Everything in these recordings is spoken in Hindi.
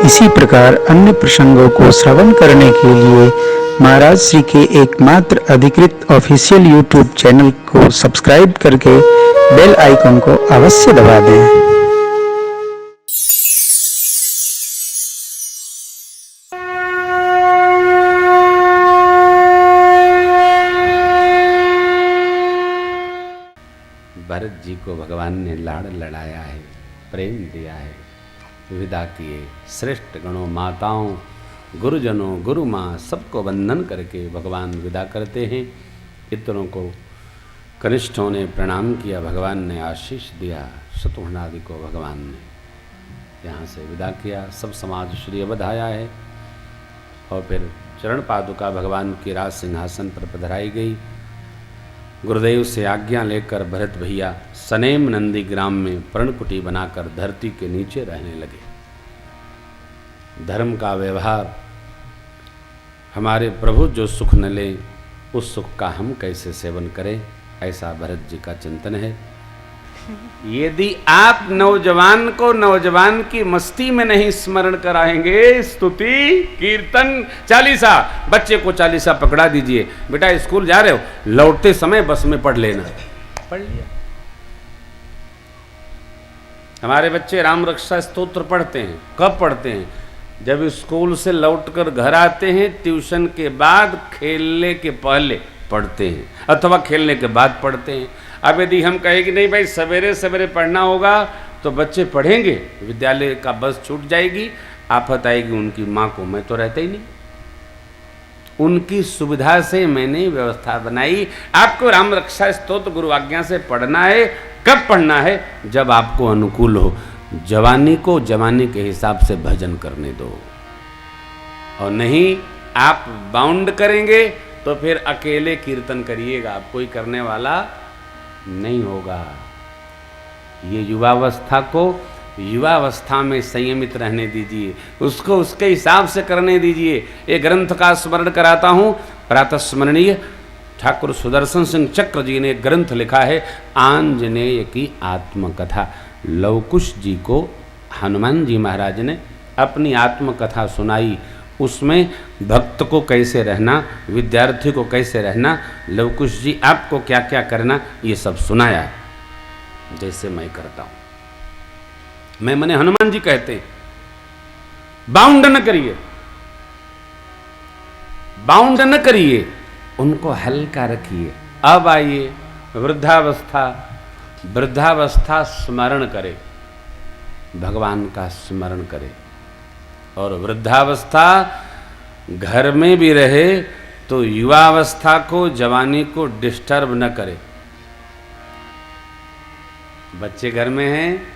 इसी प्रकार अन्य प्रसंगों को श्रवण करने के लिए महाराज श्री के एकमात्र अधिकृत ऑफिशियल यूट्यूब चैनल को सब्सक्राइब करके बेल आइकन को अवश्य दबा दें। भरत जी को भगवान ने लाड़ लड़ाया है, प्रेम दिया है, विदा किए। श्रेष्ठ गणों, माताओं, गुरुजनों, गुरु माँ सबको वंदन करके भगवान विदा करते हैं। इतरों को कनिष्ठों ने प्रणाम किया, भगवान ने आशीष दिया। शत्रुघ्नादि को भगवान ने यहाँ से विदा किया। सब समाज श्री बधाया है और फिर चरण पादुका भगवान की राज सिंहासन पर पधराई गई। गुरुदेव से आज्ञा लेकर भरत भैया सनेम नंदी ग्राम में पर्णकुटी बनाकर धरती के नीचे रहने लगे। धर्म का व्यवहार, हमारे प्रभु जो सुख न ले उस सुख का हम कैसे सेवन करें, ऐसा भरत जी का चिंतन है। यदि आप नौजवान को नौजवान की मस्ती में नहीं स्मरण कराएंगे, स्तुति कीर्तन चालीसा, बच्चे को चालीसा पकड़ा दीजिए, बेटा स्कूल जा रहे हो, लौटते समय बस में पढ़ लेना, पढ़ लिया। हमारे बच्चे राम रक्षा स्तोत्र पढ़ते हैं। कब पढ़ते हैं? जब स्कूल से लौटकर घर आते हैं, ट्यूशन के बाद, खेलने के पहले पढ़ते हैं अथवा खेलने के बाद पढ़ते हैं। अब यदि हम कहें कि नहीं भाई सवेरे सवेरे पढ़ना होगा तो बच्चे पढ़ेंगे, विद्यालय का बस छूट जाएगी, आफत आएगी उनकी माँ को। मैं तो रहता ही नहीं, उनकी सुविधा से मैंने व्यवस्था बनाई। आपको राम रक्षा स्तोत्र गुरु आज्ञा से पढ़ना है। कब पढ़ना है? जब आपको अनुकूल हो। जवानी को जवानी के हिसाब से भजन करने दो, और नहीं आप बाउंड करेंगे तो फिर अकेले कीर्तन करिएगा, आप कोई करने वाला नहीं होगा। ये युवावस्था को युवावस्था में संयमित रहने दीजिए, उसको उसके हिसाब से करने दीजिए। एक ग्रंथ का स्मरण कराता हूँ, प्रातः स्मरणीय ठाकुर सुदर्शन सिंह चक्र जी ने एक ग्रंथ लिखा है, आंजनेय की आत्मकथा। लवकुश जी को हनुमान जी महाराज ने अपनी आत्मकथा सुनाई। उसमें भक्त को कैसे रहना, विद्यार्थी को कैसे रहना, लवकुश जी आपको क्या क्या करना, ये सब सुनाया है, जैसे मैं करता हूं। मैं मने हनुमान जी कहते हैं, बाउंड न करिए, बाउंड न करिए, उनको हल्का रखिए। अब आइए वृद्धावस्था, वृद्धावस्था स्मरण करे, भगवान का स्मरण करे। और वृद्धावस्था घर में भी रहे तो युवावस्था को, जवानी को डिस्टर्ब न करे। बच्चे घर में हैं,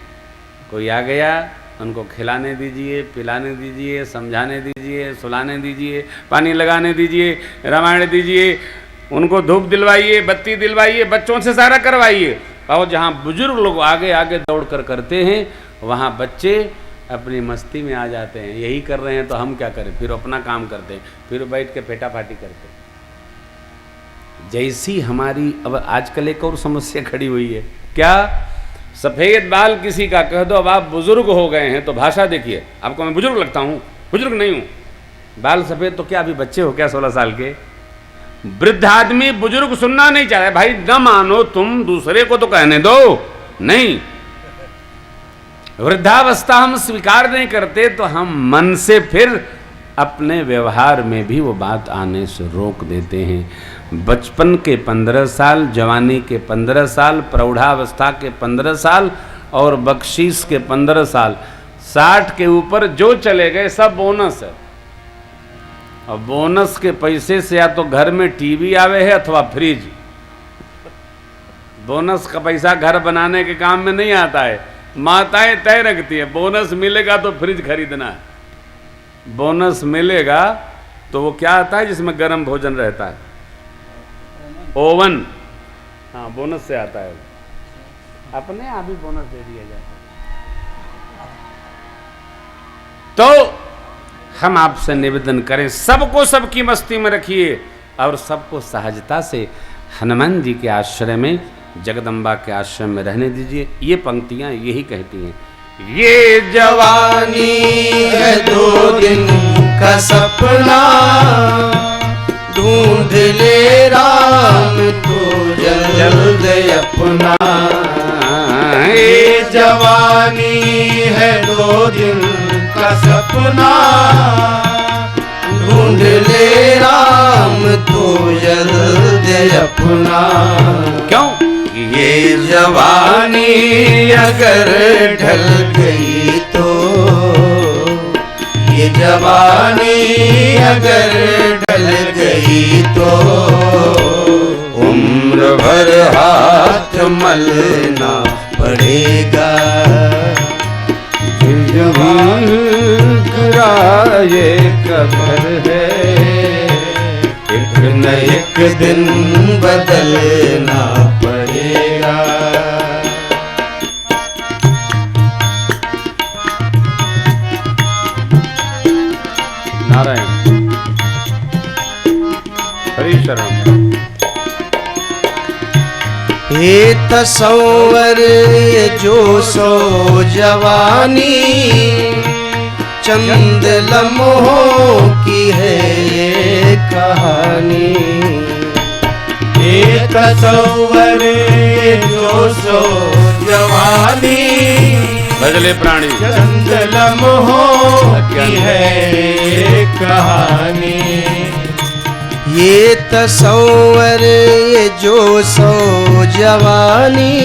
कोई आ गया, उनको खिलाने दीजिए, पिलाने दीजिए, समझाने दीजिए, सुलाने दीजिए, पानी लगाने दीजिए, रामायण दीजिए, उनको धूप दिलवाइए, बत्ती दिलवाइए, बच्चों से सारा करवाइए। और जहाँ बुजुर्ग लोग आगे आगे दौड़ कर करते हैं, वहाँ बच्चे अपनी मस्ती में आ जाते हैं। यही कर रहे हैं तो हम क्या करें, फिर अपना काम करते हैं, फिर बैठ के फेटाफाटी करते हैं। जैसी हमारी अब आजकल एक और समस्या खड़ी हुई है, क्या? सफ़ेद बाल किसी का कह दो, अब आप बुजुर्ग हो गए हैं तो भाषा देखिए, आपको मैं बुजुर्ग लगता हूँ? बुजुर्ग नहीं हूँ, बाल सफ़ेद तो क्या अभी बच्चे हो क्या 16 साल के? वृद्ध आदमी बुजुर्ग सुनना नहीं चाहता। भाई न मानो तुम, दूसरे को तो कहने दो। नहीं, वृद्धावस्था हम स्वीकार नहीं करते तो हम मन से फिर अपने व्यवहार में भी वो बात आने से रोक देते हैं। बचपन के 15 साल, जवानी के 15 साल, प्रौढ़ावस्था के 15 साल और बख्शीश के 15 साल, 60 के ऊपर जो चले गए सब बोनस है। और बोनस के पैसे से या तो घर में टीवी आवे है अथवा फ्रिज। बोनस का पैसा घर बनाने के काम में नहीं आता है, माताएं तय रखती है। बोनस मिलेगा तो फ्रिज खरीदना है, बोनस मिलेगा तो वो क्या आता है जिसमें गर्म भोजन रहता है, ओवन। हाँ, बोनस से आता है, अपने आप ही बोनस दे दिया जाता है। तो हम आपसे निवेदन करें, सबको सबकी मस्ती में रखिए और सबको सहजता से हनुमान जी के आश्रय में, जगदम्बा के आश्रम में रहने दीजिए। ये पंक्तियां यही कहती हैं, ये जवानी है का सपना ढूंढ ले राम तू जल्द अपना। ये जवानी है 2 दिन का सपना ढूंढ ले राम तू जल्द अपना। क्यों? ये जवानी अगर ढल गई तो, ये जवानी अगर ढल गई तो उम्र भर हाथ मलना पड़ेगा। जवानी किराए का घर है, एक न एक दिन बदलना पड़ेगा। नारायण हरि शरण। ये तसव्वुर ये जोशो जवानी चंद लम्हों की है ये कहानी। ये तसव्वुर ये जोशो जवानी बदले प्राणी चंद लम्हों की है ये कहानी। ये तसव्वुर ये जोशो जवानी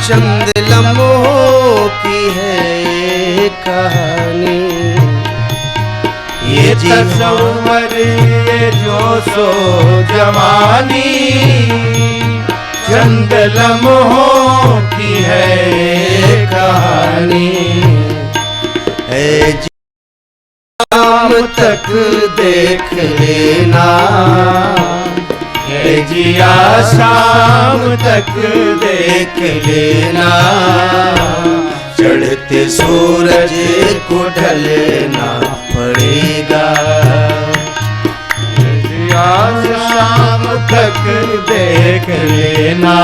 चंद लम्हों की है ये कहानी। ये तसव्वुर ये जोशो जवानी चंद लम्हों की है ये कहानी। शाम तक देख लेना ये जिया शाम तक देख लेना। चढ़ते सूरज को ढलना पड़ेगा। ये जिया शाम तक देख लेना।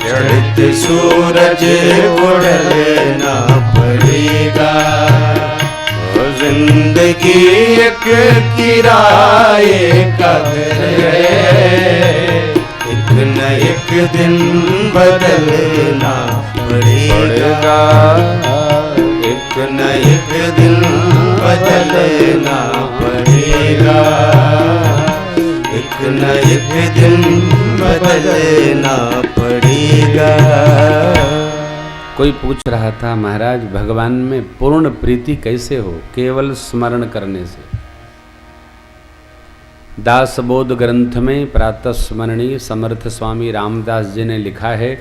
चढ़ते सूरज को ढलना पड़ेगा। जिंदगी एक किराए का घर है, एक न एक दिन बदलना पड़ेगा। एक न एक दिन बदलना पड़ेगा। एक न एक दिन बदलना पड़ेगा। कोई पूछ रहा था महाराज भगवान में पूर्ण प्रीति कैसे हो? केवल स्मरण करने से। दासबोध ग्रंथ में प्रातः स्मरणीय समर्थ स्वामी रामदास जी ने लिखा है,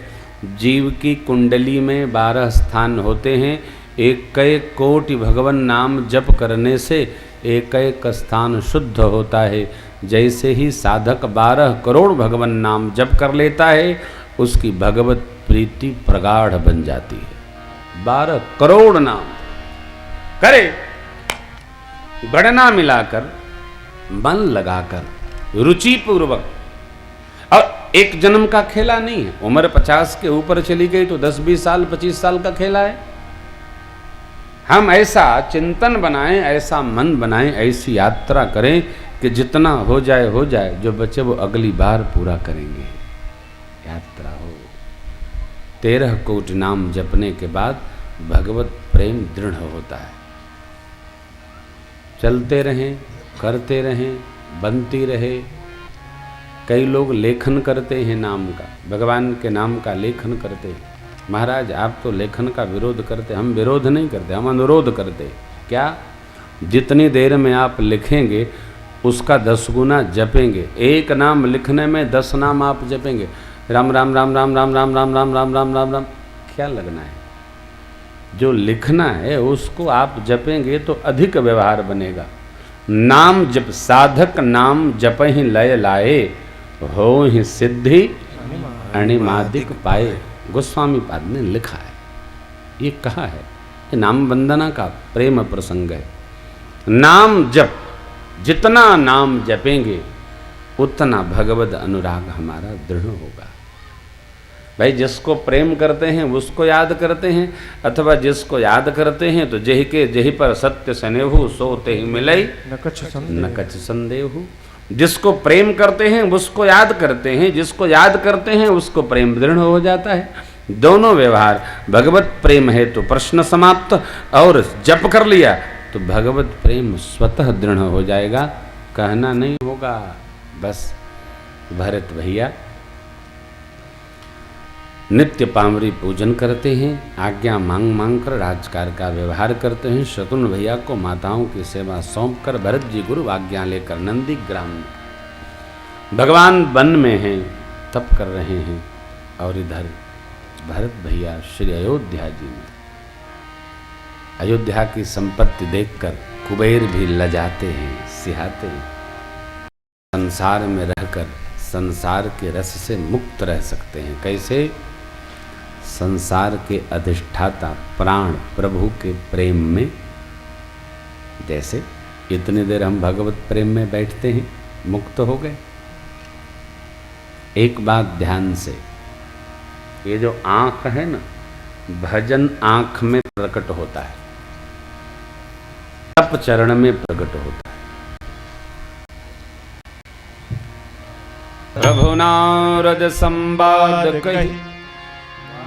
जीव की कुंडली में 12 स्थान होते हैं। एक एक कोटि भगवान नाम जप करने से एक एक स्थान शुद्ध होता है। जैसे ही साधक 12 करोड़ भगवान नाम जप कर लेता है, उसकी भगवत प्रीति प्रगाढ़ बन जाती है। 12 करोड़ नाम करे, गणना मिलाकर, मन लगाकर, रुचि पूर्वक। और एक जन्म का खेला नहीं है। उम्र 50 के ऊपर चली गई तो 10-20 साल 25 साल का खेला है। हम ऐसा चिंतन बनाएं, ऐसा मन बनाएं, ऐसी यात्रा करें कि जितना हो जाए, जो बचे वो अगली बार पूरा करेंगे। यात्रा हो। 13 कोटि नाम जपने के बाद भगवत प्रेम दृढ़ होता है। चलते रहें, करते रहें, बनती रहे। कई लोग लेखन करते हैं नाम का, भगवान के नाम का लेखन करते हैं। महाराज आप तो लेखन का विरोध करते, हम विरोध नहीं करते, हम अनुरोध करते। क्या? जितनी देर में आप लिखेंगे उसका 10 गुना जपेंगे। एक नाम लिखने में 10 नाम आप जपेंगे। राम राम राम राम राम राम राम राम राम राम राम राम क्या लगना है? जो लिखना है उसको आप जपेंगे तो अधिक व्यवहार बनेगा। नाम जप, साधक नाम जप ही लय लाए, हो ही सिद्धि अणिमादिक पाए। गोस्वामी पाद ने लिखा है, ये कहा है। ये नाम वंदना का प्रेम प्रसंग है। नाम जप, जितना नाम जपेंगे उतना भगवद अनुराग हमारा दृढ़ होगा। भाई जिसको प्रेम करते हैं उसको याद करते हैं, अथवा जिसको याद करते हैं तो जेहि के जेहि पर सत्य स्नेहु सो तेहि मिलई न कछ संदेहु। जिसको प्रेम करते हैं उसको याद करते हैं, जिसको याद करते हैं उसको प्रेम दृढ़ हो जाता है। दोनों व्यवहार, भगवत प्रेम है तो प्रश्न समाप्त, और जप कर लिया तो भगवत प्रेम स्वतः दृढ़ हो जाएगा, कहना नहीं होगा। बस भरत भैया नित्य पामरी पूजन करते हैं, आज्ञा मांग मांग कर राजकार का व्यवहार करते हैं। शत्रुघ्न भैया को माताओं की सेवा सौंप कर भरत जी गुरु आज्ञा लेकर नंदी ग्राम में, भगवान वन में हैं, तप कर रहे हैं, और इधर भरत भैया श्री अयोध्या जी में। अयोध्या की संपत्ति देखकर कुबेर भी लजाते हैं, सिहाते हैं। संसार में रहकर संसार के रस से मुक्त रह सकते हैं। कैसे? संसार के अधिष्ठाता प्राण प्रभु के प्रेम में। जैसे इतनी देर हम भगवत प्रेम में बैठते हैं, मुक्त हो गए। एक बात ध्यान से, ये जो आंख है ना, भजन आंख में प्रकट होता है, तप चरण में प्रकट होता है। प्रभु नारद संवाद कही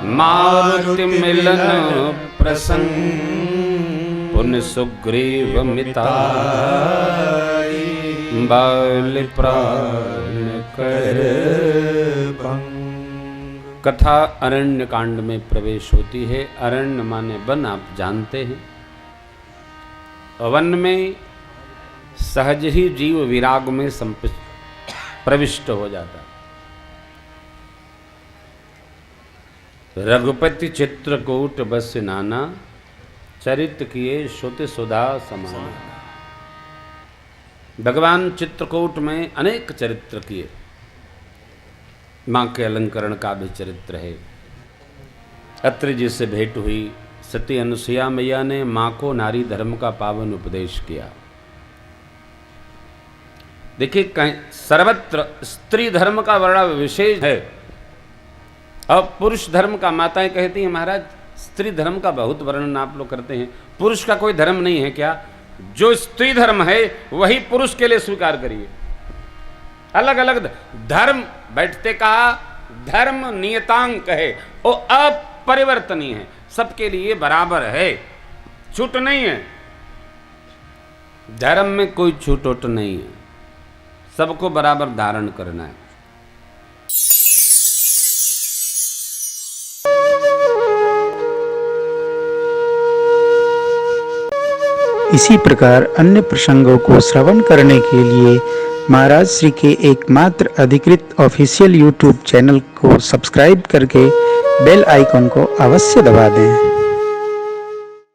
मारुति मिलन प्रसंग, पुन सुग्रीव मिताई बाल प्राण कर भंग। कथा अरण्य कांड में प्रवेश होती है। अरण्य माने वन, आप जानते हैं। वन में सहज ही जीव विराग में प्रविष्ट हो जाता है। रघुपति चित्रकूट बस नाना, चरित किए श्रुति सुधा समान। भगवान चित्रकूट में अनेक चरित्र किए। माँ के अलंकरण का भी चरित्र है। अत्रि जी से भेंट हुई, सती अनुसुईया मैया ने माँ को नारी धर्म का पावन उपदेश किया। देखिए, कहीं सर्वत्र स्त्री धर्म का वर्णन विशेष है, और पुरुष धर्म का माताएं कहती हैं महाराज स्त्री धर्म का बहुत वर्णन आप लोग करते हैं, पुरुष का कोई धर्म नहीं है क्या? जो स्त्री धर्म है वही पुरुष के लिए स्वीकार करिए। अलग अलग धर्म, बैठते कहा धर्म नियतांक है, वो अपरिवर्तनीय है, सबके लिए बराबर है, छूट नहीं है। धर्म में कोई छूट उट नहीं है, सबको बराबर धारण करना है। इसी प्रकार अन्य प्रसंगों को श्रवण करने के लिए महाराज श्री के एकमात्र अधिकृत ऑफिशियल यूट्यूब चैनल को सब्सक्राइब करके बेल आइकन को अवश्य दबा दें।